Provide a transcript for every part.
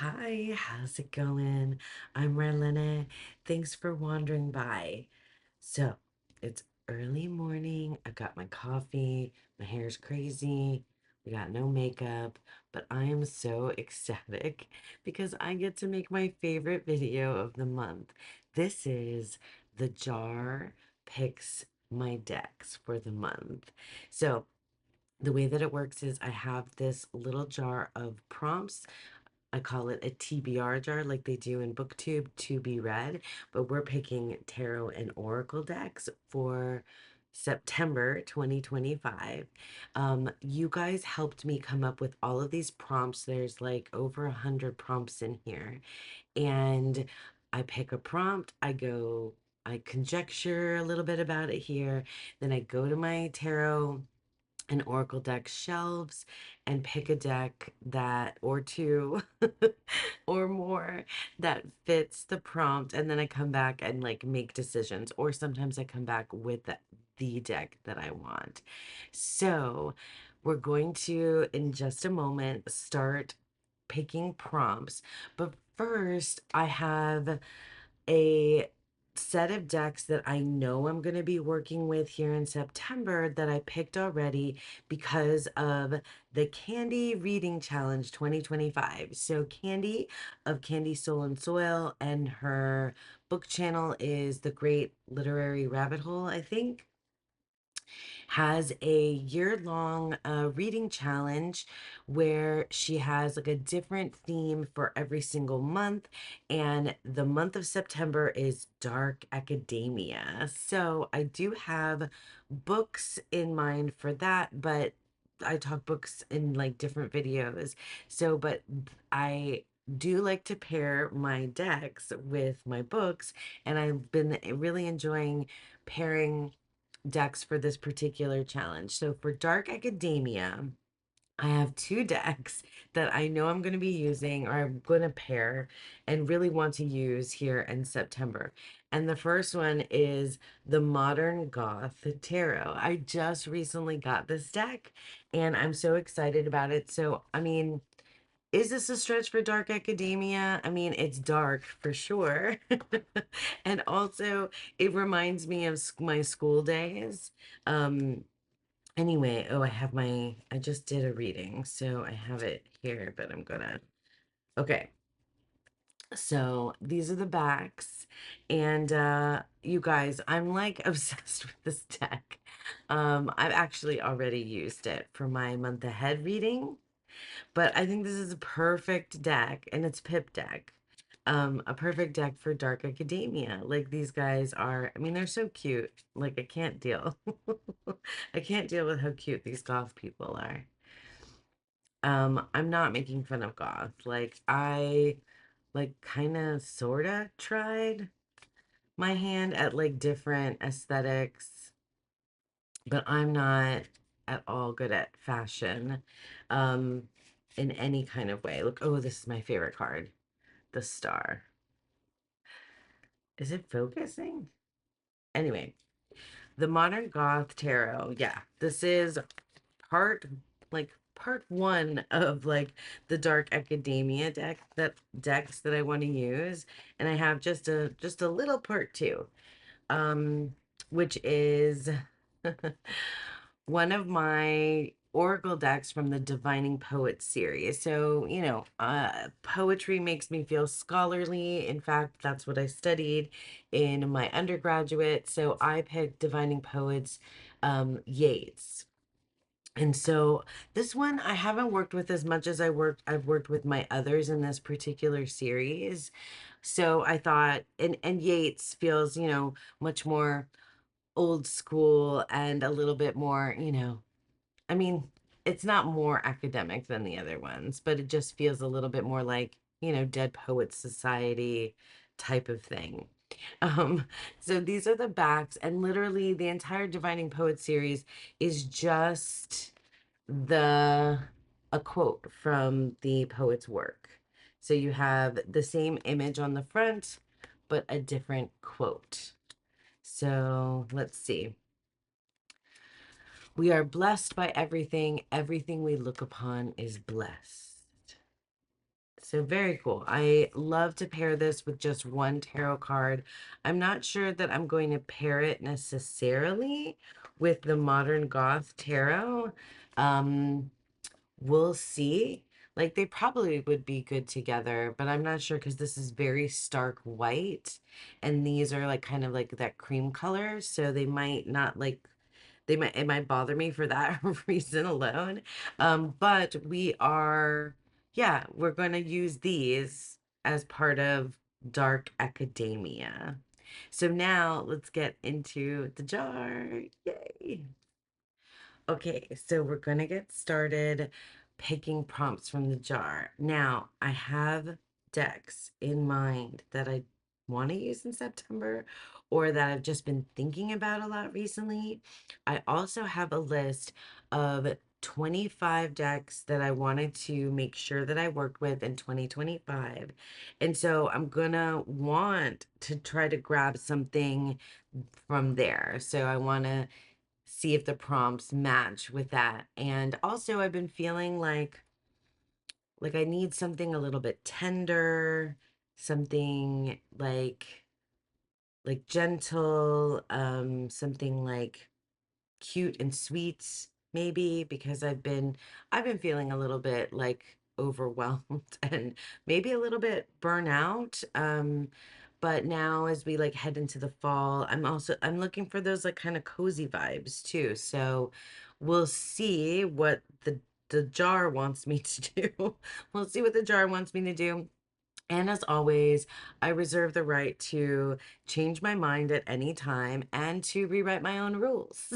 Hi, how's it going? I'm Marlene. Thanks for wandering by. So, it's early morning. I got my coffee. My hair's crazy. We got no makeup, but I am so ecstatic because I get to make my favorite video of the month. This is the jar picks my decks for the month. So, the way that it works is I have this little jar of prompts. I call it a TBR jar like they do in BookTube to be read, but we're picking tarot and oracle decks for September 2025. You guys helped me come up with all of these prompts. There's like over 100 prompts in here, and I pick a prompt, I conjecture a little bit about it here, then I go to my tarot an oracle deck shelves and pick a deck that or two or more that fits the prompt, and then I come back and like make decisions, or sometimes I come back with the deck that I want. So we're going to in just a moment start picking prompts, but first I have a set of decks that I know I'm going to be working with here in September that I picked already because of the Candy Reading Challenge 2025. So Candy of Candy Soul and Soil, and her book channel is The Great Literary Rabbit Hole, I think, has a year-long reading challenge where she has like a different theme for every single month, and the month of September is dark academia. So I do have books in mind for that, but I talk books in like different videos. So, but I do like to pair my decks with my books, and I've been really enjoying pairing decks for this particular challenge. So for Dark Academia, I have two decks that I know I'm going to be using, or I'm going to pair and really want to use here in September. And the first one is the Modern Goth Tarot. I just recently got this deck and I'm so excited about it. So, I mean, is this a stretch for dark academia? I mean, it's dark for sure. And also, it reminds me of my school days. Um, anyway, oh, I just did a reading, so I have it here, but okay. So these are the backs, and you guys, I'm like obsessed with this deck. I've actually already used it for my month ahead reading. But I think this is a perfect deck, and it's Pip deck. A perfect deck for Dark Academia. Like these guys are, I mean, they're so cute. Like I can't deal. I can't deal with how cute these goth people are. I'm not making fun of goth. Like I like kind of sorta tried my hand at like different aesthetics, but I'm not at all good at fashion um in any kind of way. Look, oh, this is my favorite card, the star. Is it focusing? Anyway, the Modern Goth Tarot. Yeah, this is part part one of like the Dark Academia decks that I want to use, and I have just a little part two, which is one of my oracle decks from the Divining Poets series. So, poetry makes me feel scholarly. In fact, that's what I studied in my undergraduate. So I picked Divining Poets, Yeats. And so this one I haven't worked with as much as I've worked with my others in this particular series. So I thought, and Yeats feels, much more old school and a little bit more, I mean, it's not more academic than the other ones, but it just feels a little bit more like, Dead Poets Society type of thing. Um, so these are the backs, and literally the entire Divining Poets series is just the a quote from the poet's work. So you have the same image on the front, but a different quote. So let's see. We are blessed by everything. Everything we look upon is blessed. So very cool. I love to pair this with just one tarot card. I'm not sure that I'm going to pair it necessarily with the Modern Goth Tarot. Um, we'll see. Like they probably would be good together, but I'm not sure because this is very stark white and these are like kind of like that cream color, so they might not like they might it might bother me for that reason alone. But we are yeah, we're going to use these as part of dark academia. So now let's get into the jar. Yay. Okay, so we're gonna get started picking prompts from the jar. Now, I have decks in mind that I want to use in September or that I've just been thinking about a lot recently. I also have a list of 25 decks that I wanted to make sure that I worked with in 2025. And so I'm gonna want to try to grab something from there. So I want to see if the prompts match with that. And also I've been feeling like I need something a little bit tender, something like gentle, something like cute and sweet maybe because I've been feeling a little bit like overwhelmed and maybe a little bit burnout. But now as we like head into the fall, I'm looking for those like kind of cozy vibes too. So we'll see what the jar wants me to do. We'll see what the jar wants me to do. And as always, I reserve the right to change my mind at any time and to rewrite my own rules.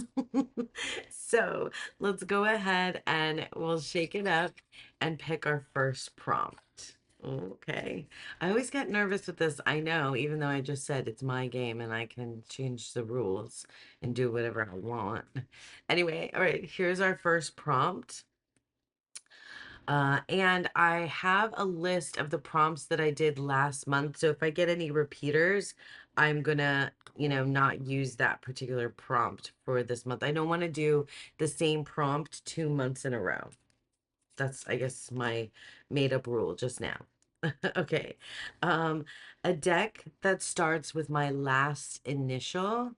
So let's go ahead and we'll shake it up and pick our first prompt. Okay. I always get nervous with this. I know, even though I just said it's my game and I can change the rules and do whatever I want. Anyway, all right, here's our first prompt. And I have a list of the prompts that I did last month. So if I get any repeaters, I'm gonna, not use that particular prompt for this month. I don't want to do the same prompt 2 months in a row. That's, I guess, my made up rule just now. Okay. Um, a deck that starts with my last initial.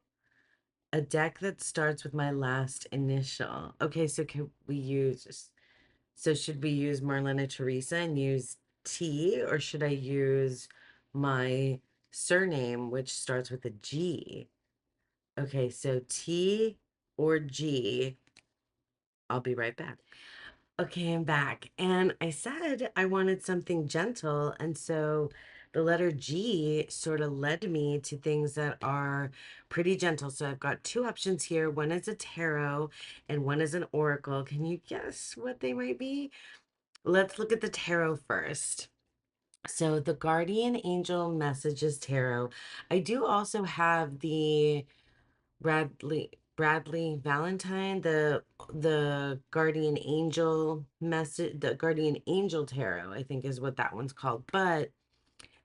A deck that starts with my last initial. Okay, so can we use so should we use Marlena Teresa and use T, or should I use my surname, which starts with a G? Okay, so T or G. I'll be right back. Okay, I'm back. And I said I wanted something gentle, and so the letter G sort of led me to things that are pretty gentle. So I've got two options here. One is a tarot and one is an oracle. Can you guess what they might be? Let's look at the tarot first. So the Guardian Angel Messages Tarot. I do also have the Bradley Valentine, the Guardian Angel message, the Guardian Angel Tarot, I think is what that one's called. But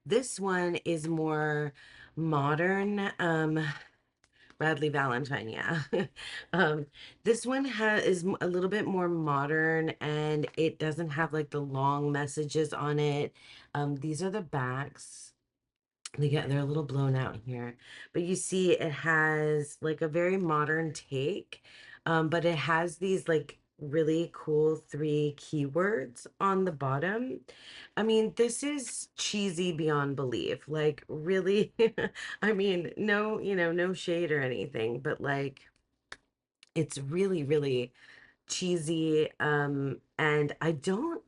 this one is more modern. Bradley Valentine, yeah. um, this one is a little bit more modern and it doesn't have like the long messages on it. These are the backs. They're a little blown out here, but you see it has like a very modern take, but it has these like really cool three keywords on the bottom. I mean, this is cheesy beyond belief. Like really, I mean, no, no shade or anything, but like it's really, really cheesy. And I don't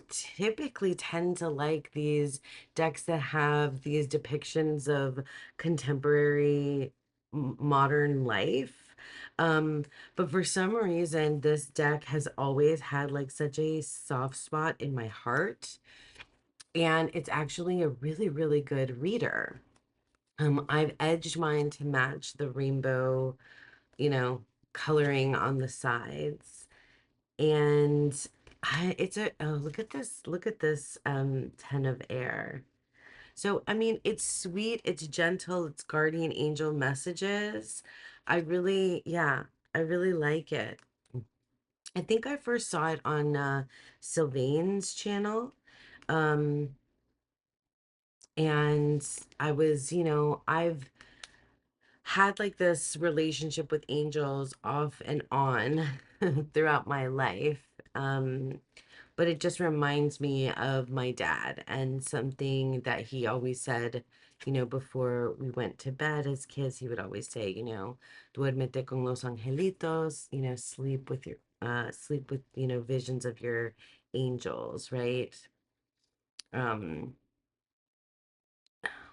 typically tend to like these decks that have these depictions of contemporary modern life. But for some reason, this deck has always had like such a soft spot in my heart, and it's actually a really, really good reader. I've edged mine to match the rainbow, you know, coloring on the sides. And it's a oh look at this 10 of air. So I mean it's sweet, it's gentle, it's guardian angel messages. I really like it. I think I first saw it on Sylvain's channel. Um, and I was, I've had like this relationship with angels off and on throughout my life. Um, but it just reminds me of my dad and something that he always said, before we went to bed as kids. He would always say, duérmete con los angelitos, sleep with, visions of your angels, right? Um,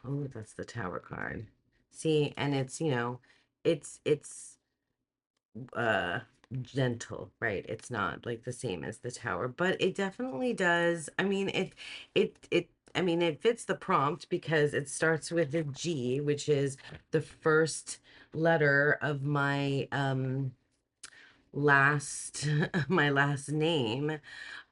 oh, that's the tower card. See, and it's uh gentle, right? It's not like the same as the tower, but it definitely does. I mean, it fits the prompt because it starts with a G, which is the first letter of my last my last name.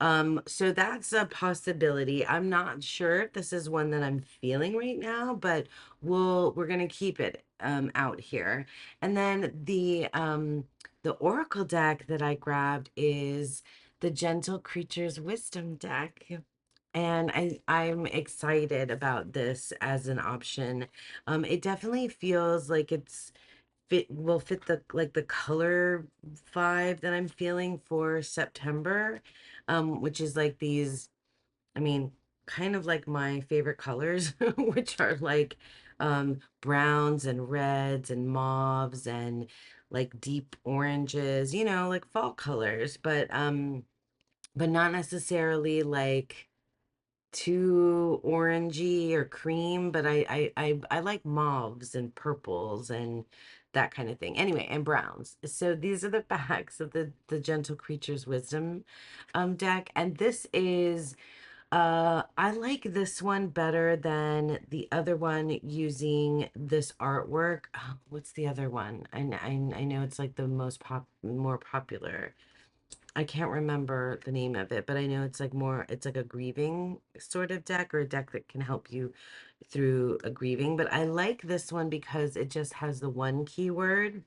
So that's a possibility. I'm not sure if this is one that I'm feeling right now, but we're gonna keep it out here. And then the oracle deck that I grabbed is the Gentle Creatures Wisdom deck. And I'm excited about this as an option. It definitely feels like will fit the like the color vibe that I'm feeling for September, which is like these, I mean, kind of like my favorite colors, which are like browns and reds and mauves and like deep oranges, like fall colors, but not necessarily like too orangey or cream, but I like mauves and purples and that kind of thing. Anyway, and browns. So these are the backs of the Gentle Creatures Wisdom deck, and this is I like this one better than the other one using this artwork. What's the other one? I know it's like the more popular. I can't remember the name of it, but I know it's like a grieving sort of deck or a deck that can help you through a grieving. But I like this one because it just has the one keyword,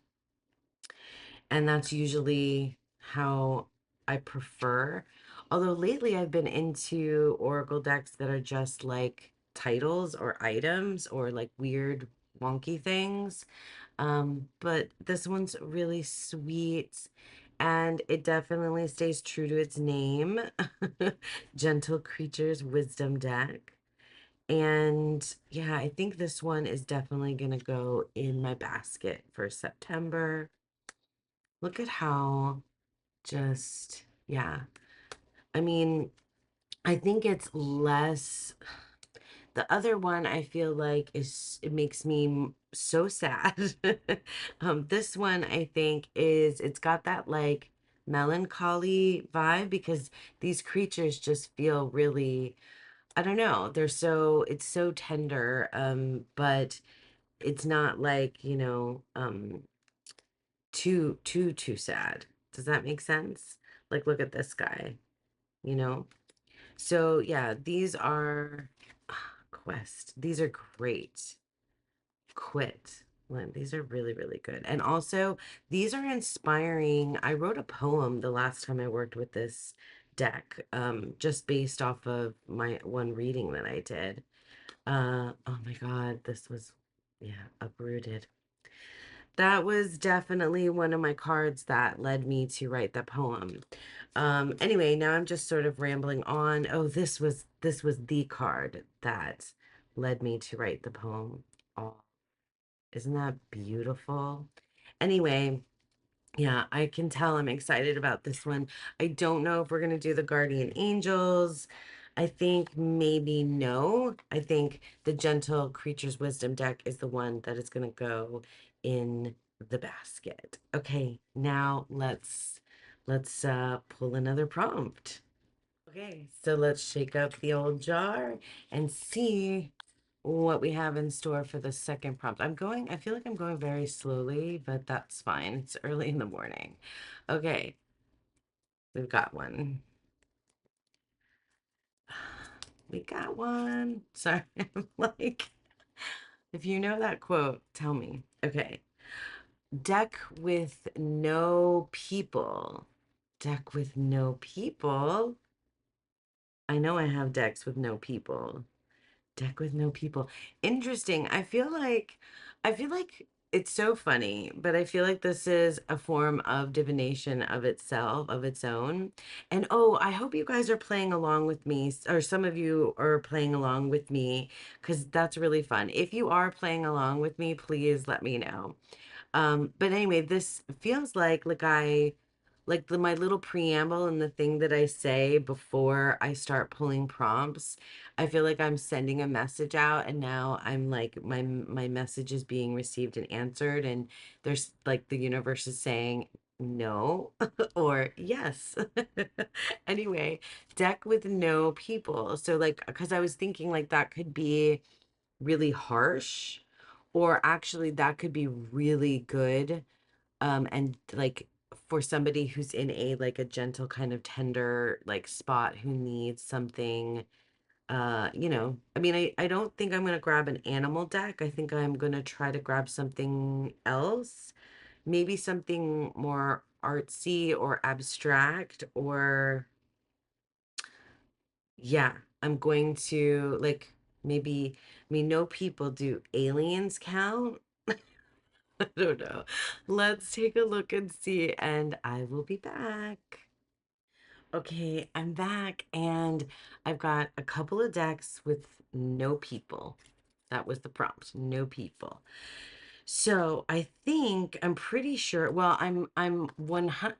and that's usually how I prefer. Although lately I've been into oracle decks that are just like titles or items or like weird wonky things. But this one's really sweet and it definitely stays true to its name. Gentle Creatures Wisdom deck. And yeah, I think this one is definitely gonna go in my basket for September. Look at how just, yeah. I mean, I think it's less. The other one I feel like it makes me so sad. This one I think it's got that like melancholy vibe because these creatures just feel really, I don't know, it's so tender, but it's not like, too sad. Does that make sense? Like look at this guy, you know? So yeah, these are Quest. These are great. Quit. These are really, really good. And also, these are inspiring. I wrote a poem the last time I worked with this deck, just based off of my one reading that I did. Oh my God, this was, yeah, uprooted. That was definitely one of my cards that led me to write the poem. Anyway, now I'm just sort of rambling on. Oh, this was the card that led me to write the poem. Oh, isn't that beautiful? Anyway, yeah, I can tell I'm excited about this one. I don't know if we're going to do the Guardian Angels. I think maybe no. I think the Gentle Creatures Wisdom deck is the one that is going to go in the basket. Okay, now let's pull another prompt. Okay, so let's shake up the old jar and see what we have in store for the second prompt. I feel like I'm going very slowly, but that's fine. It's early in the morning. Okay, we've got one. We got one. Sorry, I'm like, if you know that quote, tell me. Okay, deck with no people. Deck with no people. I know I have decks with no people. Deck with no people. Interesting. I feel like it's so funny, but I feel like this is a form of divination of itself, of its own. And oh, I hope you guys are playing along with me, or some of you are playing along with me, because that's really fun. If you are playing along with me, please let me know. But anyway, this feels like my little preamble and the thing that I say before I start pulling prompts. I feel like I'm sending a message out, and now I'm like my message is being received and answered, and there's like the universe is saying no or yes. Anyway, deck with no people. So like, because I was thinking like that could be really harsh, or actually that could be really good, and like for somebody who's in a like a gentle kind of tender like spot who needs something, I mean, I don't think I'm gonna grab an animal deck. I think I'm gonna try to grab something else, maybe something more artsy or abstract, or yeah, I'm going to like maybe, I mean, no people, do aliens count? I don't know. Let's take a look and see, and I will be back. Okay, I'm back, and I've got a couple of decks with no people. That was the prompt, no people. So I think I'm pretty sure. I'm 100.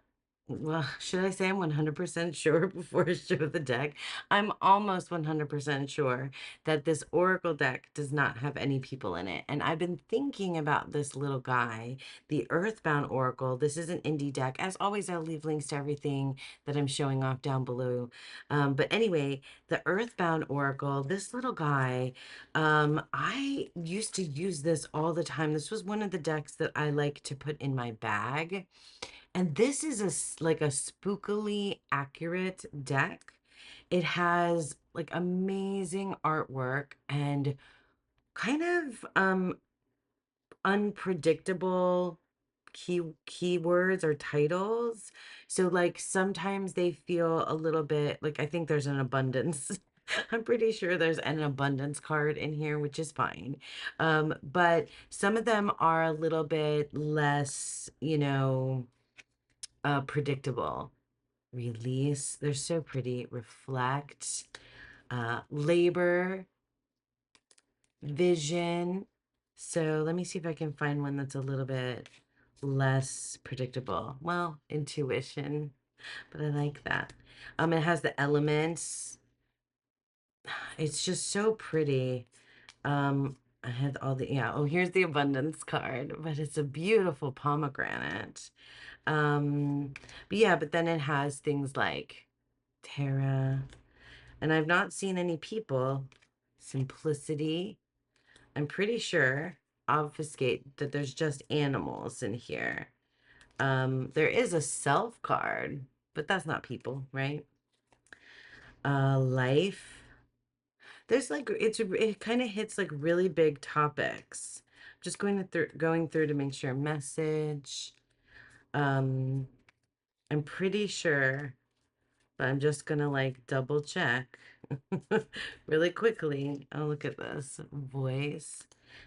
Well, should I say I'm 100% sure before I show the deck? I'm almost 100% sure that this Oracle deck does not have any people in it. And I've been thinking about this little guy, the Earthbound Oracle. This is an indie deck. As always, I'll leave links to everything that I'm showing off down below. But anyway, the Earthbound Oracle, this little guy, I used to use this all the time. This was one of the decks that I like to put in my bag. And this is like a spookily accurate deck. It has like amazing artwork and kind of unpredictable keywords or titles. So like sometimes they feel a little bit like, I think there's an abundance. I'm pretty sure there's an abundance card in here, which is fine. But some of them are a little bit less, predictable. Release, they're so pretty. Reflect, labor, vision. So let me see if I can find one that's a little bit less predictable. Well, intuition, but I like that. It has the elements. It's just so pretty. I had all the, yeah, oh, here's the abundance card, but it's a beautiful pomegranate. Um, but yeah, but then it has things like Terra, and I've not seen any people. Simplicity. I'm pretty sure obfuscate that there's just animals in here. There is a self card, but that's not people, right? Life. There's like it kind of hits like really big topics. Just going through to make sure. Message. Um, I'm pretty sure, but I'm just gonna like double check really quickly. Oh, look at this. Voice.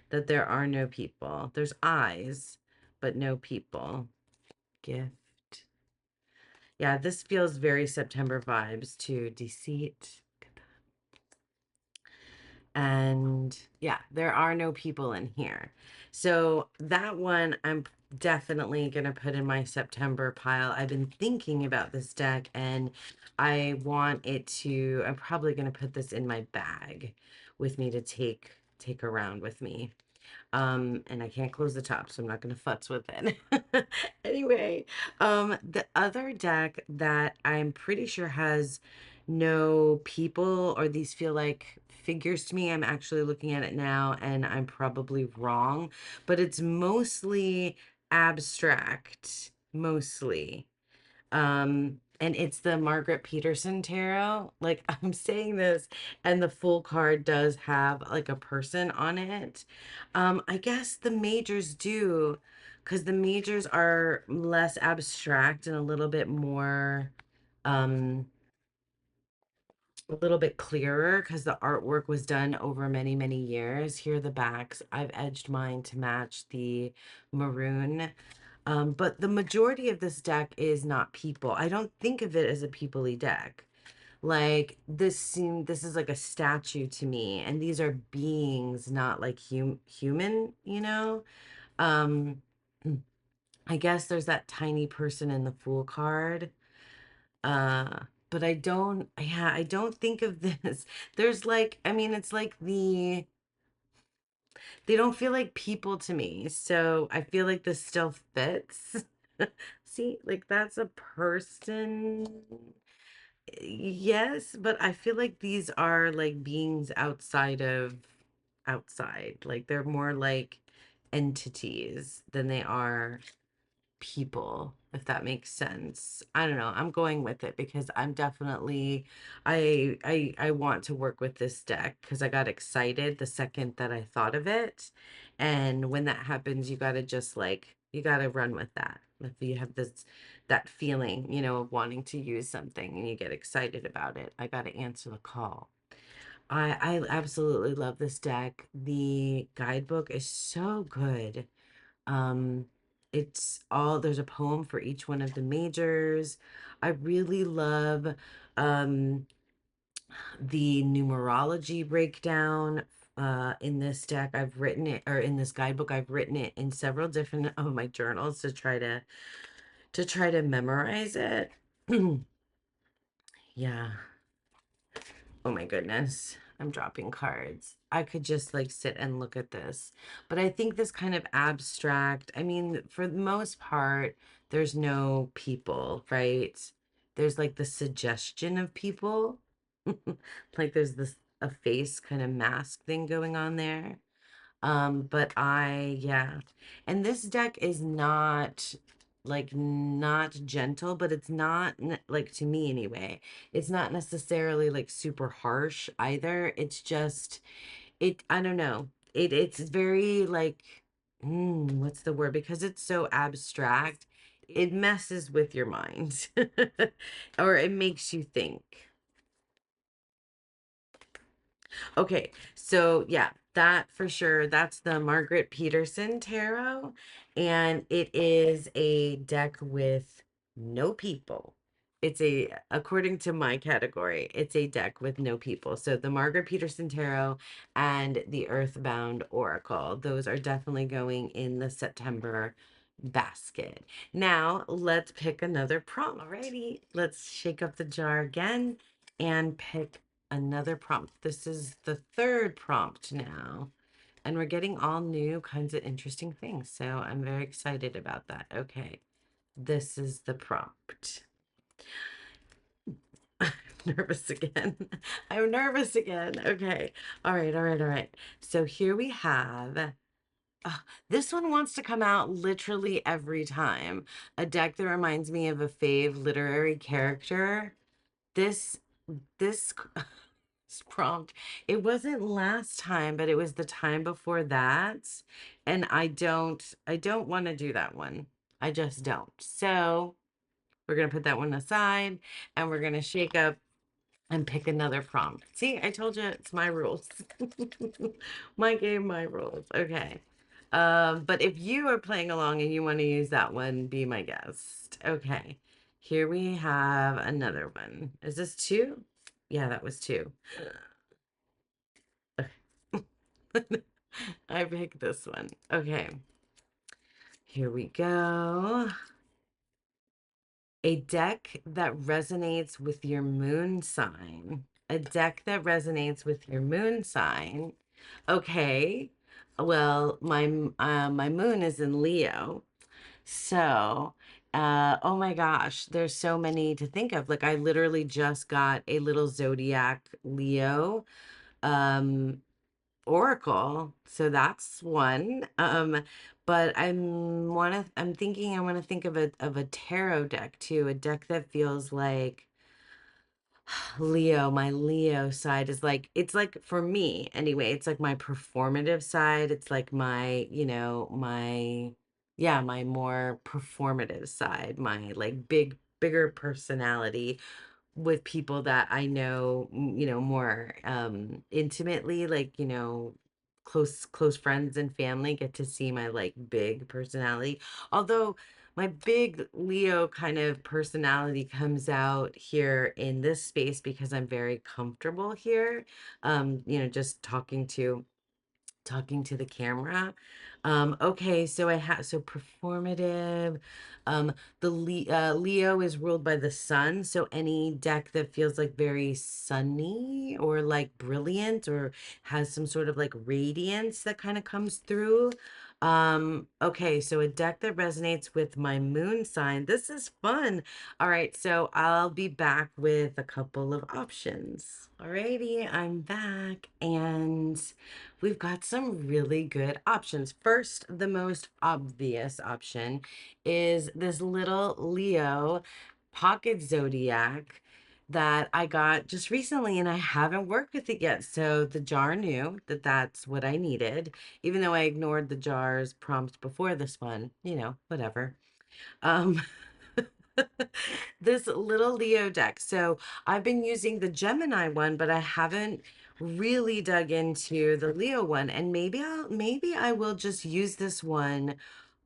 That there are no people. There's eyes, but no people. Gift. Yeah, this feels very September vibes to Deceit. And yeah, there are no people in here. So that one I'm definitely going to put in my September pile. I've been thinking about this deck, and I want it to, I'm probably going to put this in my bag with me to take around with me. And I can't close the top, so I'm not going to futz with it. Anyway, the other deck that I'm pretty sure has no people, or these feel like figures to me. I'm actually looking at it now, and I'm probably wrong, but it's mostly abstract, mostly. And it's the Margaret Peterson tarot. Like I'm saying this, and the full card does have like a person on it. I guess the majors do, because the majors are less abstract and a little bit more, um, a little bit clearer because the artwork was done over many, many years. Here are the backs. I've edged mine to match the maroon. But the majority of this deck is not people. I don't think of it as a people-y deck. Like this is like a statue to me, and these are beings, not like human, you know? Um, I guess there's that tiny person in the Fool card. Uh, but I don't think of this. There's like, I mean, it's like they don't feel like people to me. So I feel like this still fits. See, like that's a person. Yes, but I feel like these are like beings outside. Like they're more like entities than they are people, if that makes sense. I don't know. I'm going with it because I'm definitely I want to work with this deck because I got excited the second that I thought of it. And when that happens, you got to just like you got to run with that. If you have this that feeling, you know, of wanting to use something and you get excited about it, I got to answer the call. I absolutely love this deck. The guidebook is so good. um, it's all there's a poem for each one of the majors. I really love um the numerology breakdown in this deck. I've written it, or in this guidebook, I've written it in several different of my journals to try to memorize it. Yeah. Oh my goodness. I'm dropping cards. I could just like sit and look at this. But I think this kind of abstract, I mean, for the most part, there's no people, right? There's like the suggestion of people. Like there's this a face kind of mask thing going on there. But yeah. And this deck is not like not gentle, but it's not like to me anyway. It's not necessarily like super harsh either. It's just I don't know. It's very like what's the word? Because it's so abstract, it messes with your mind. Or it makes you think. Okay, so yeah, that for sure. That's the Margaret Peterson Tarot, and it is a deck with no people. According to my category, it's a deck with no people. So the Margaret Peterson Tarot and the Earthbound Oracle, those are definitely going in the September basket. Now, let's pick another prompt. Alrighty, let's shake up the jar again and pick another prompt. This is the third prompt now, and we're getting all new kinds of interesting things. So I'm very excited about that. Okay, this is the prompt. I'm nervous again. I'm nervous again. Okay. All right. All right. All right. So here we have. This one wants to come out literally every time. A deck that reminds me of a fave literary character. This this prompt. It wasn't last time, but it was the time before that. And I don't want to do that one. I just don't. So we're gonna put that one aside and we're gonna shake up and pick another prompt. See, I told you it's my rules. My game, my rules. Okay. But if you are playing along and you want to use that one, be my guest. Okay. Here we have another one. Is this two? Yeah, that was two. I picked this one. Okay. Here we go. A deck that resonates with your moon sign. A deck that resonates with your moon sign. Okay. Well, my moon is in Leo. So, oh my gosh, there's so many to think of. Like I literally just got a little zodiac Leo um Oracle. So that's one. But I'm thinking I want to think of a tarot deck too, a deck that feels like Leo, my Leo side is like it's like for me anyway, it's like my performative side. It's like my, you know, my yeah, my more performative side, my like bigger personality with people that I know, more intimately, like, close friends and family get to see my like big personality. Although my big Leo kind of personality comes out here in this space because I'm very comfortable here. Just talking to the camera. Okay, so I have so performative. Um, Leo is ruled by the sun, so any deck that feels like very sunny or like brilliant or has some sort of like radiance that kind of comes through. Okay, so a deck that resonates with my moon sign. This is fun. All right, so I'll be back with a couple of options. Alrighty, I'm back and we've got some really good options. First, the most obvious option is this little Leo pocket zodiac that I got just recently and I haven't worked with it yet. So the jar knew that that's what I needed, even though I ignored the jar's prompt before this one, whatever. Um, this little Leo deck. So I've been using the Gemini one, but I haven't really dug into the Leo one. And maybe I will just use this one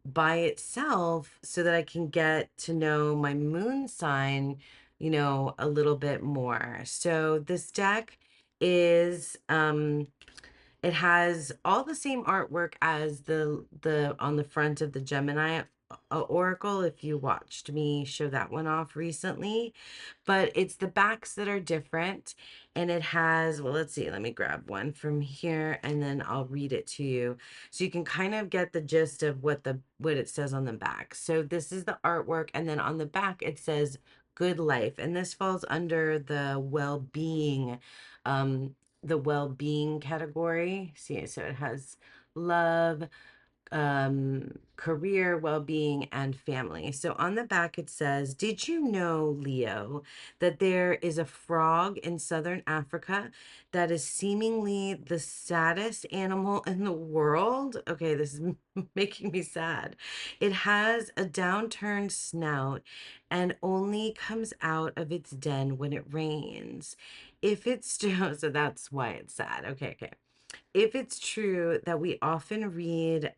by itself so that I can get to know my moon sign, a little bit more. So this deck is it has all the same artwork as the on the front of the Gemini Oracle, if you watched me show that one off recently, but it's the backs that are different. And it has, well, let's see, let me grab one from here and then I'll read it to you so you can kind of get the gist of what it says on the back. So this is the artwork, and then on the back it says good life, and this falls under um the well-being category. See, so it has love, career, well-being, and family. So on the back it says, "Did you know, Leo, that there is a frog in southern Africa that is seemingly the saddest animal in the world?" Okay, this is making me sad. "It has a downturned snout and only comes out of its den when it rains. If it's still," so that's why it's sad. Okay, okay. If it's true that we often read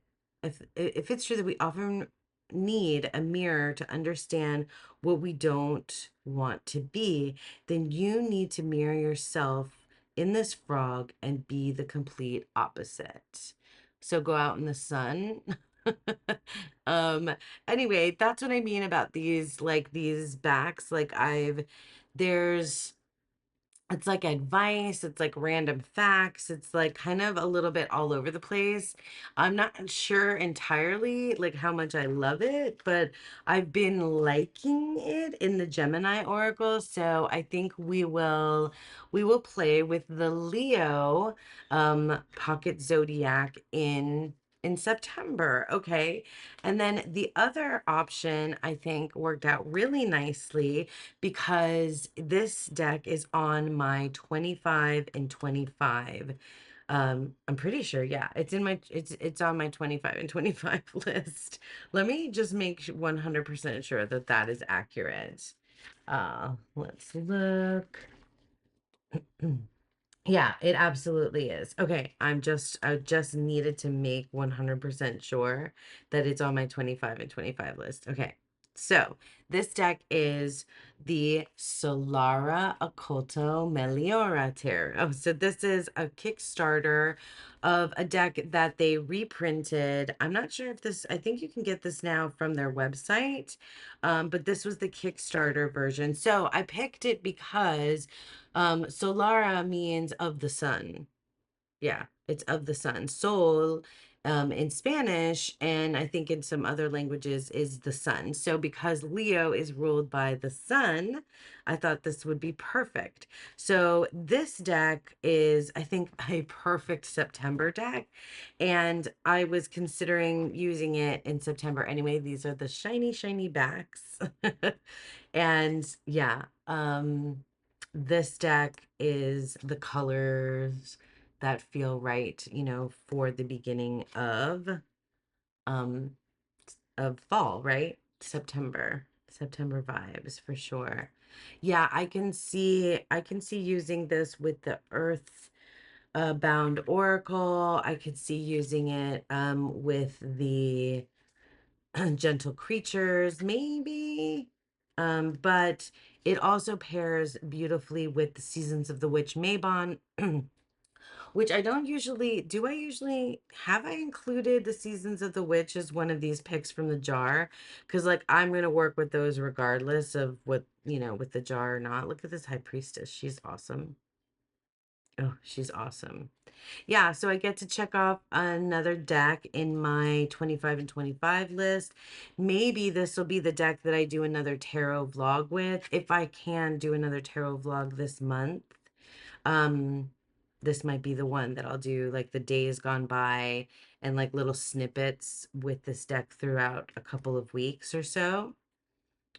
if it's true that we often need a mirror to understand what we don't want to be, then you need to mirror yourself in this frog and be the complete opposite. So go out in the sun. um anyway, that's what I mean about these backs. There's it's like advice, it's like random facts, it's like kind of a little bit all over the place. I'm not sure entirely like how much I love it, but I've been liking it in the Gemini Oracle, so I think we will play with the Leo pocket zodiac in September. Okay. And then the other option I think worked out really nicely because this deck is on my 25 and 25. I'm pretty sure, yeah, it's on my 25 and 25 list. Let me just make 100% sure that that is accurate. Let's look. Yeah, it absolutely is. Okay, I just needed to make 100% sure that it's on my 25 and 25 list. Okay. So, this deck is the Solara Occulto Meliora Tarot. Oh, so this is a Kickstarter of a deck that they reprinted. I'm not sure if this, I think you can get this now from their website. But this was the Kickstarter version. So, I picked it because Solara means of the sun. Yeah, it's of the sun. Sol, in Spanish, and I think in some other languages, is the sun. So because Leo is ruled by the sun, I thought this would be perfect. So this deck is, I think, a perfect September deck, and I was considering using it in September anyway. These are the shiny, shiny backs. And yeah, this deck is the colors that feel right, for the beginning um of fall, right? September vibes for sure. Yeah, I can see using this with the Earth bound Oracle. I could see using it with the gentle creatures, maybe. But it also pairs beautifully with the Seasons of the Witch Mabon, which I don't usually do. I usually have I included the Seasons of the Witch as one of these picks from the jar? Because like I'm gonna work with those regardless of what, with the jar or not. Look at this High Priestess. She's awesome. Oh, she's awesome. Yeah, so I get to check off another deck in my 25 and 25 list. Maybe this will be the deck that I do another tarot vlog with, if I can do another tarot vlog this month. Um, this might be the one that I'll do like the days gone by and like little snippets with this deck throughout a couple of weeks or so.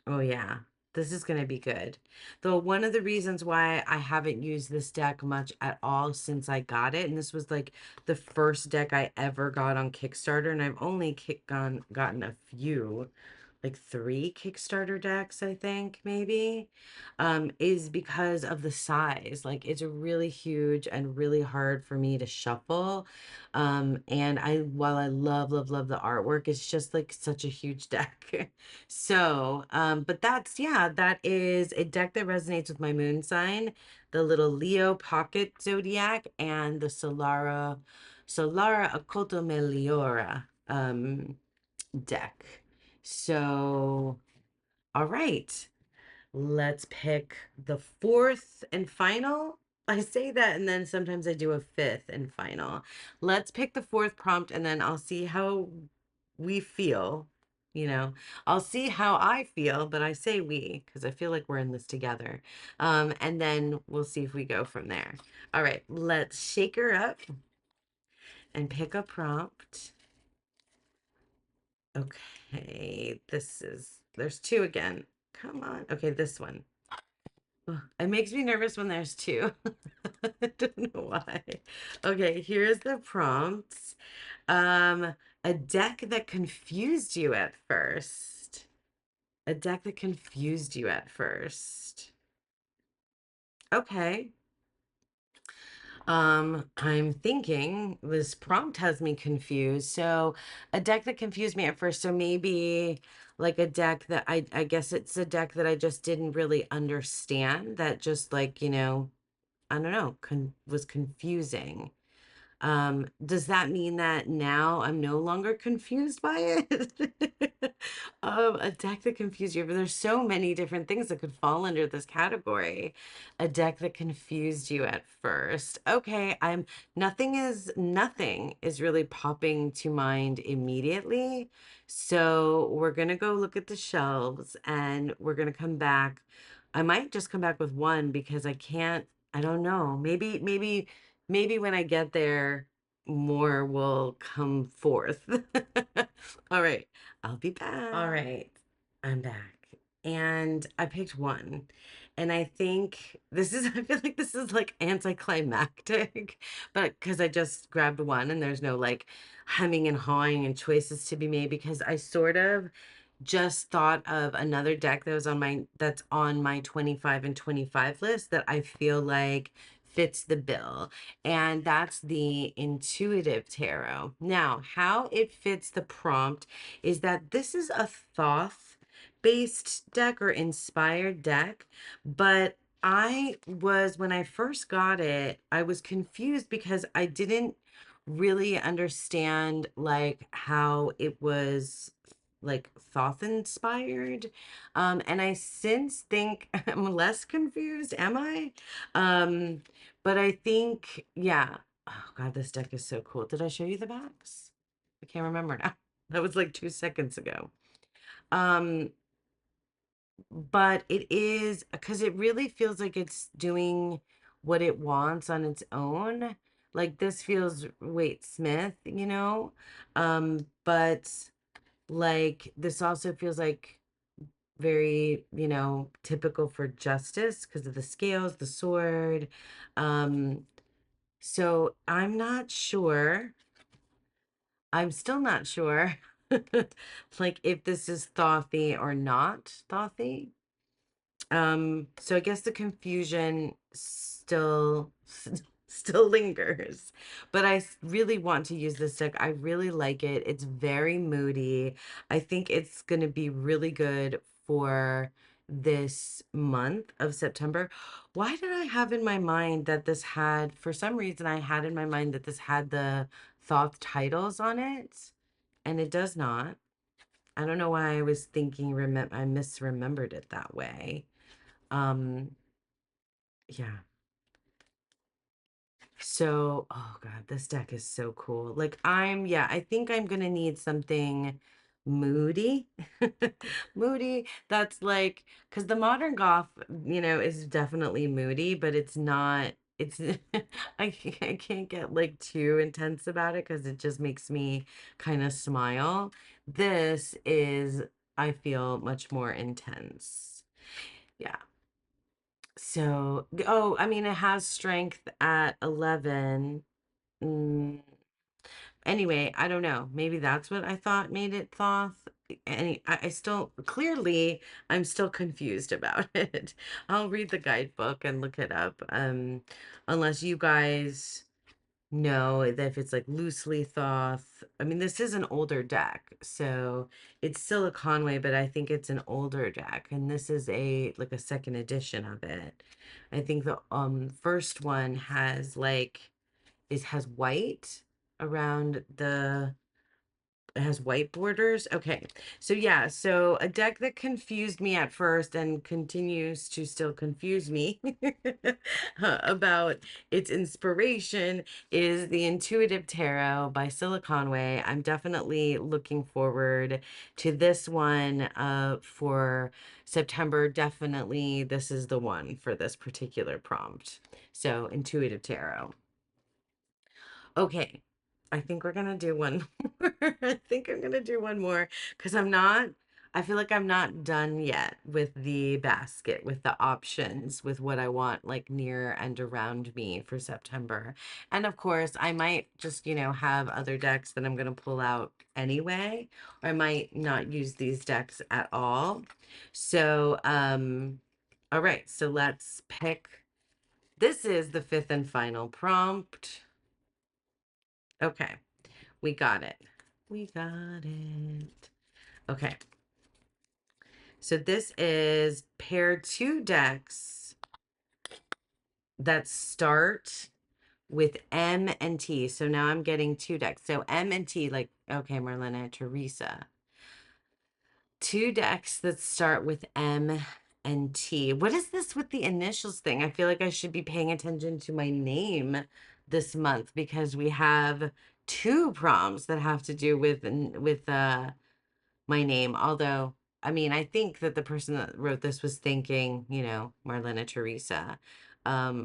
Oh yeah, this is gonna be good. Though one of the reasons why I haven't used this deck much at all since I got it, and this was like the first deck I ever got on Kickstarter, and I've only gotten a few, like three Kickstarter decks, I think, maybe, is because of the size. Like it's really huge and really hard for me to shuffle. And while I love, love, love the artwork, it's just like such a huge deck. So, but yeah, that is a deck that resonates with my moon sign, the little Leo pocket zodiac, and the Solara Occulto Meliora deck. So, all right, let's pick the fourth and final. I say that, and then sometimes I do a fifth and final. Let's pick the fourth prompt, and then I'll see how we feel. You know, I'll see how I feel, but I say we because I feel like we're in this together. And then we'll see if we go from there. All right, let's shake her up and pick a prompt. Okay, there's two again. Come on. Okay, this one. Ugh, it makes me nervous when there's two. I don't know why. Okay, here's the prompts. A deck that confused you at first. A deck that confused you at first. Okay. I'm thinking this prompt has me confused. So a deck that confused me at first. So maybe like a deck that I guess it's a deck that I just didn't really understand, that just like, I don't know, was confusing. Does that mean that now I'm no longer confused by it? A deck that confused you, but there's so many different things that could fall under this category. A deck that confused you at first. Okay, nothing is really popping to mind immediately. So we're gonna go look at the shelves and we're gonna come back. I might just come back with one because I don't know. Maybe when I get there, more will come forth. All right, I'll be back. All right, I'm back. And I picked one. And I think I feel like this is like anticlimactic, but because I just grabbed one and there's no like hemming and hawing and choices to be made, because I sort of just thought of another deck that's on my 25 and 25 list that I feel like fits the bill, and that's the Intuitive Tarot. Now, how it fits the prompt is that this is a Thoth based deck or inspired deck, but when I first got it, I was confused because I didn't really understand like how it was like Thoth inspired. And I since think I'm less confused, am I? But I think, yeah. Oh God, this deck is so cool. Did I show you the backs? I can't remember now. That was like 2 seconds ago. Um, but it is because it really feels like it's doing what it wants on its own. Like this feels Waite Smith, but like this also feels like very, typical for justice because of the scales, the sword. So I'm not sure. I'm still not sure, like if this is Thothy or not Thothy. So I guess the confusion still lingers, but really want to use this deck. I really like it. It's very moody. I think it's going to be really good for this month of September. Why did I have in my mind that this had, for some reason, I had in my mind that this had the Thoth titles on it, and it does not. I don't know why I was thinking, I misremembered it that way. Um, yeah. So, oh God, this deck is so cool. Like yeah, I think I'm gonna need something moody. Moody, that's like, because the modern goth, is definitely moody, but it's not, it's, I can't get like too intense about it because it just makes me kind of smile. This is, I feel, much more intense. Yeah. So, oh, I mean, it has strength at 11. Mm, anyway, I don't know. Maybe that's what I thought made it Thoth. I still, clearly, I'm still confused about it. I'll read the guidebook and look it up. Unless you guys know that if it's like loosely Thoth. I mean, this is an older deck, so it's still a Conway, but I think it's an older deck, and this is like a second edition of it. I think the first one has like has white around it has white borders. Okay. So yeah, so a deck that confused me at first and continues to still confuse me about its inspiration is the Intuitive Tarot by Silicon Way. I'm definitely looking forward to this one for September. Definitely this is the one for this particular prompt. So Intuitive Tarot. Okay. I think we're gonna do one more. I think I'm gonna do one more because I feel like I'm not done yet with the basket, with the options, with what I want like near and around me for September. And of course, I might just, have other decks that I'm gonna pull out anyway, or I might not use these decks at all. So, all right, so let's pick. This is the fifth and final prompt. Okay. We got it. We got it. Okay. So this is pair two decks that start with M and T. So now I'm getting two decks. So M and T, like, okay, Marlena, Teresa. Two decks that start with M and T. What is this with the initials thing? I feel like I should be paying attention to my name this month because we have two prompts that have to do with my name. Although, I mean, I think that the person that wrote this was thinking, Marlena Teresa,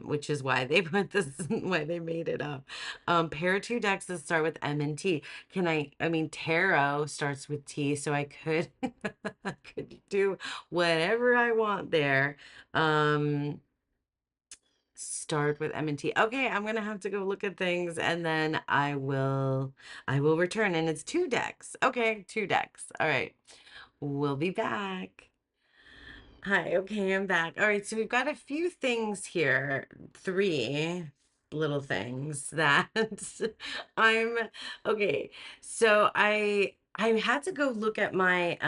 which is why they put this, why they made it up. Pair two decks that start with M and T. I mean, tarot starts with T, so I could, I could do whatever I want there. Start with M and T. Okay, I'm gonna have to go look at things and then I will return. And it's two decks. Okay, two decks. All right. We'll be back. Hi, okay, I'm back. All right, so we've got a few things here, three little things that I'm okay. So I had to go look at my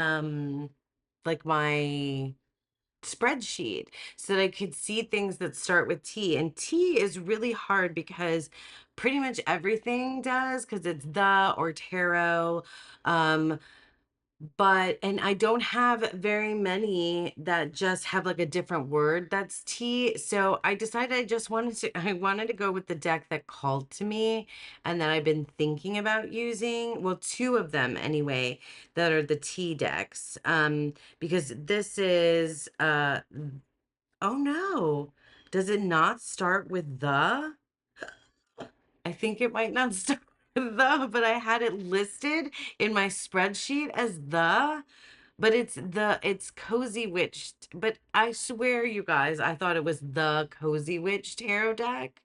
like my spreadsheet so that I could see things that start with T. And T is really hard because pretty much everything does because it's the or tarot. And I don't have very many that just have like a different word that's T. So I decided I wanted to go with the deck that called to me and that I've been thinking about using. Well, two of them anyway, that are the T decks. Because this is oh no. Does it not start with the? I think it might not start with the, but I had it listed in my spreadsheet as the. But it's Cozy Witch. But I swear, you guys, I thought it was the Cozy Witch tarot deck.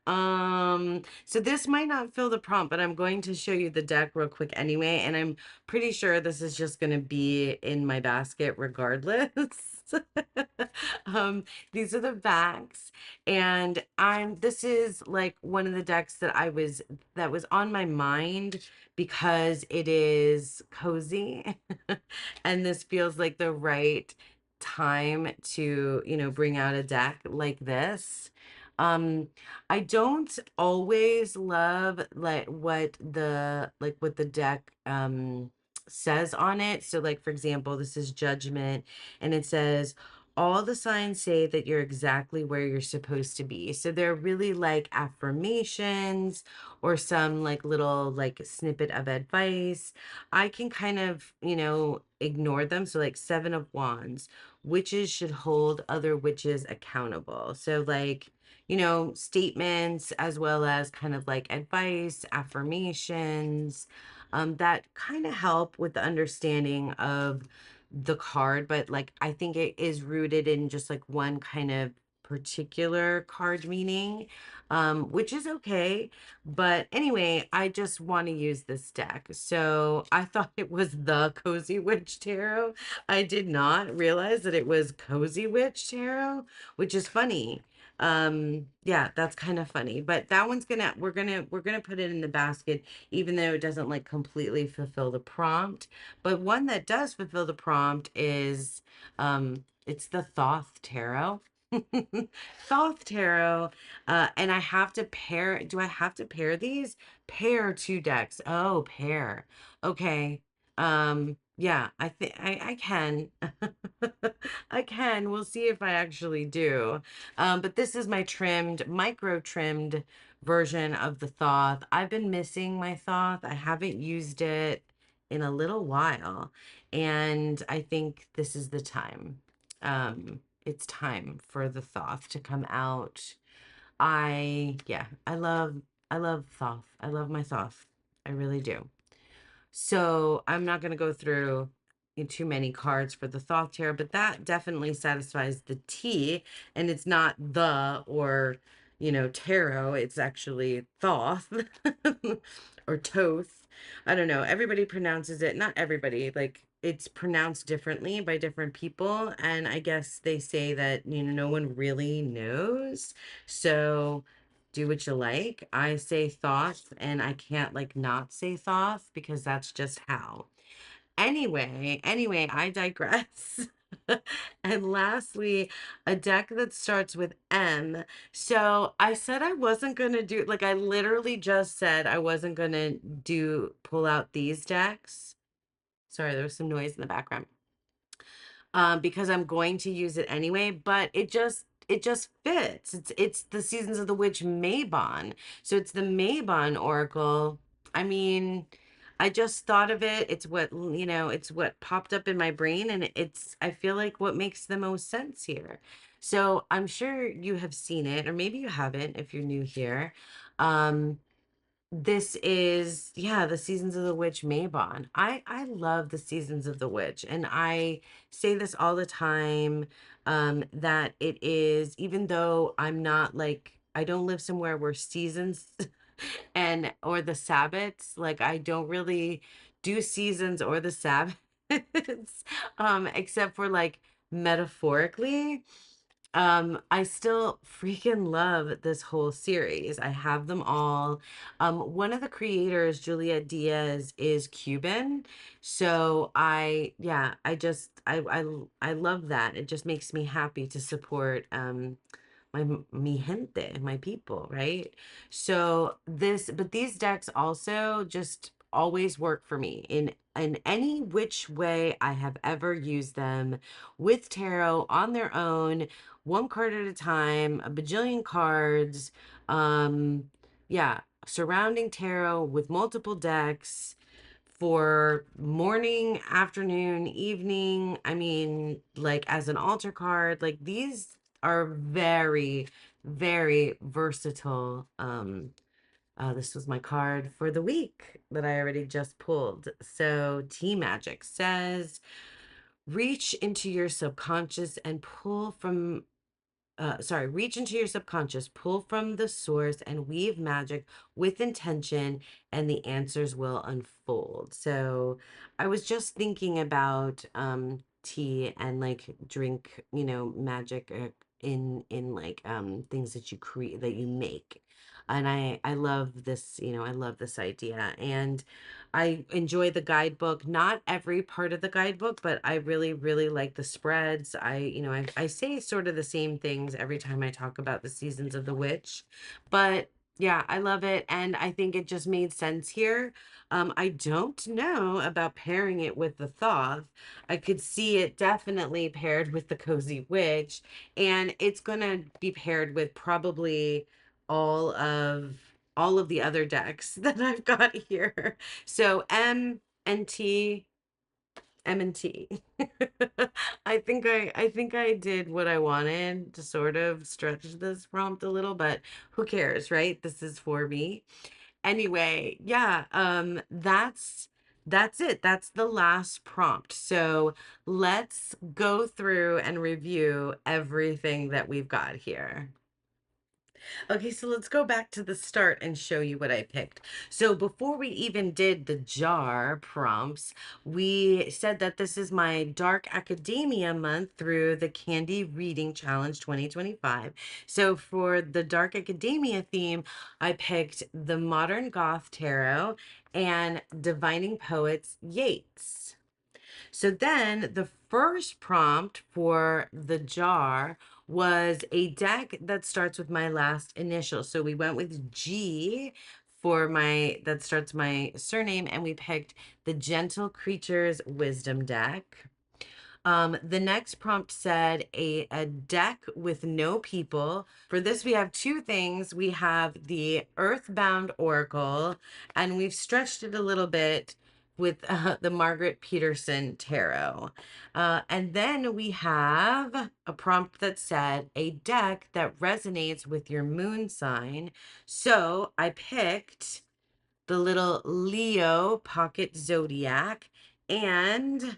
So this might not fill the prompt, but I'm going to show you the deck real quick anyway, and I'm pretty sure this is just going to be in my basket regardless. Um, these are the backs, and this is like one of the decks that was on my mind because it is cozy, and this feels like the right time to, bring out a deck like this. Um, I don't always love what the deck says on it. So like for example, this is Judgment, and it says all the signs say that you're exactly where you're supposed to be. So they're really like affirmations or some like little like snippet of advice. I can kind of, ignore them. So like 7 of Wands, witches should hold other witches accountable. So like, statements as well as kind of like advice, affirmations, that kind of help with the understanding of the card, but like I think it is rooted in just like one kind of particular card meaning, which is okay. But anyway, I just want to use this deck. So I thought it was the Cozy Witch Tarot. I did not realize that it was Cozy Witch Tarot, which is funny. Yeah, that's kind of funny, but that one's we're gonna put it in the basket, even though it doesn't like completely fulfill the prompt. But one that does fulfill the prompt is it's the Thoth Tarot. Thoth Tarot. And I have to pair, do I have to pair these? Pair two decks. Oh, pair. Okay. Yeah, I think I can. I can. We'll see if I actually do. But this is my micro trimmed version of the Thoth. I've been missing my Thoth. I haven't used it in a little while, and I think this is the time. It's time for the Thoth to come out. Yeah, I love Thoth. I love my Thoth. I really do. So I'm not going to go through too many cards for the Thoth Tarot, but that definitely satisfies the T, and it's not the or tarot. It's actually Thoth or Toth. I don't know. Everybody pronounces it. Not everybody. Like it's pronounced differently by different people, and I guess they say that no one really knows. So do what you like. I say Thoth, and I can't like not say Thoth because that's just how. Anyway, I digress. And lastly, a deck that starts with M. So I said I wasn't gonna do, like I literally just said I wasn't gonna pull out these decks. Sorry, there was some noise in the background, because I'm going to use it anyway, but it just fits. It's the Seasons of the Witch Mabon. So it's the Mabon Oracle. I mean, I just thought of it. It's what popped up in my brain, and I feel like what makes the most sense here. So I'm sure you have seen it, or maybe you haven't if you're new here. Um, this is, yeah, the Seasons of the Witch Mabon. I love the Seasons of the Witch, and I say this all the time, that it is, even though I don't live somewhere where seasons and or the Sabbats, like I don't really do seasons or the Sabbats, except for like metaphorically. I still freaking love this whole series. I have them all. One of the creators, Juliet Diaz, is Cuban. So yeah, I love that. It just makes me happy to support mi gente, my people, right? But these decks also just always work for me in any which way I have ever used them, with tarot on their own, one card at a time, a bajillion cards. Um, yeah, surrounding tarot with multiple decks for morning, afternoon, evening. I mean, like as an altar card, like these are very, very versatile. This was my card for the week that I already just pulled. So Tea Magic says, reach into your subconscious and reach into your subconscious, pull from the source, and weave magic with intention, and the answers will unfold. So I was just thinking about tea and like drink, magic in like things that you create that you make. And I love this, I love this idea. And I enjoy the guidebook, not every part of the guidebook, but I really, really like the spreads. I say sort of the same things every time I talk about the seasons of the witch, but yeah, I love it. And I think it just made sense here. I don't know about pairing it with the Thoth. I could see it definitely paired with the Cozy Witch, and it's gonna be paired with probably all of all of the other decks that I've got here. So and T, M and T. I think I did what I wanted to sort of stretch this prompt a little, but who cares, right? This is for me. Anyway, yeah, that's it. That's the last prompt. So let's go through and review everything that we've got here. Okay, so let's go back to the start and show you what I picked. So before we even did the jar prompts, we said that this is my Dark Academia month through the Candy Reading Challenge 2025. So for the Dark Academia theme, I picked the Modern Goth Tarot and Divining Poets Yeats. So then the first prompt for the jar was a deck that starts with my last initial. So we went with G for that starts my surname, and we picked the Gentle Creatures Wisdom deck. The next prompt said a deck with no people. For this, we have two things. We have the Earthbound Oracle, and we've stretched it a little bit with the Margaret Peterson Tarot. And then we have a prompt that said a deck that resonates with your moon sign. So I picked the little Leo Pocket Zodiac, and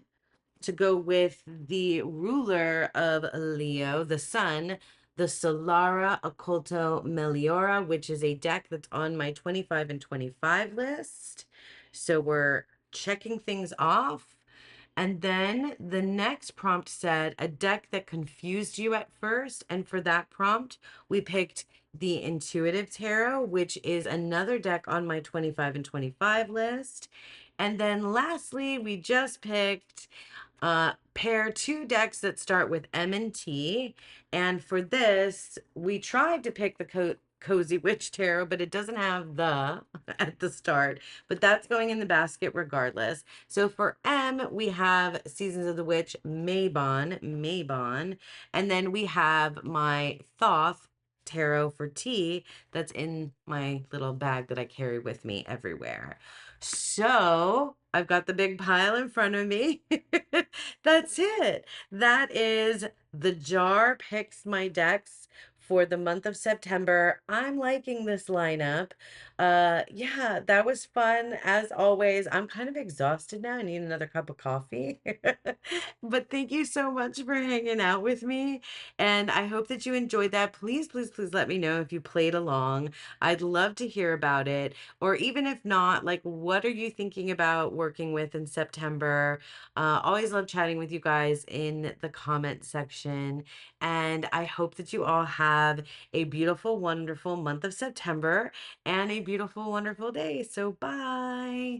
to go with the ruler of Leo, the sun, the Solara Occulto Meliora, which is a deck that's on my 25 and 25 list. So we're checking things off. And then the next prompt said a deck that confused you at first. And for that prompt, we picked the Intuitive Tarot, which is another deck on my 25 and 25 list. And then lastly, we just picked pair two decks that start with M and T. And for this, we tried to pick the Cozy Witch Tarot, but it doesn't have the at the start. But that's going in the basket regardless. So for M, we have Seasons of the Witch, Mabon. And then we have my Thoth Tarot for T that's in my little bag that I carry with me everywhere. So I've got the big pile in front of me. That's it. That is the jar picks my decks for the month of September. I'm liking this lineup. Yeah, that was fun as always. I'm kind of exhausted now. I need another cup of coffee. But thank you so much for hanging out with me. And I hope that you enjoyed that. Please, please, please let me know if you played along. I'd love to hear about it. Or even if not, like, what are you thinking about working with in September? Always love chatting with you guys in the comment section. And I hope that you all have a beautiful, wonderful month of September and a beautiful, wonderful day. So, bye.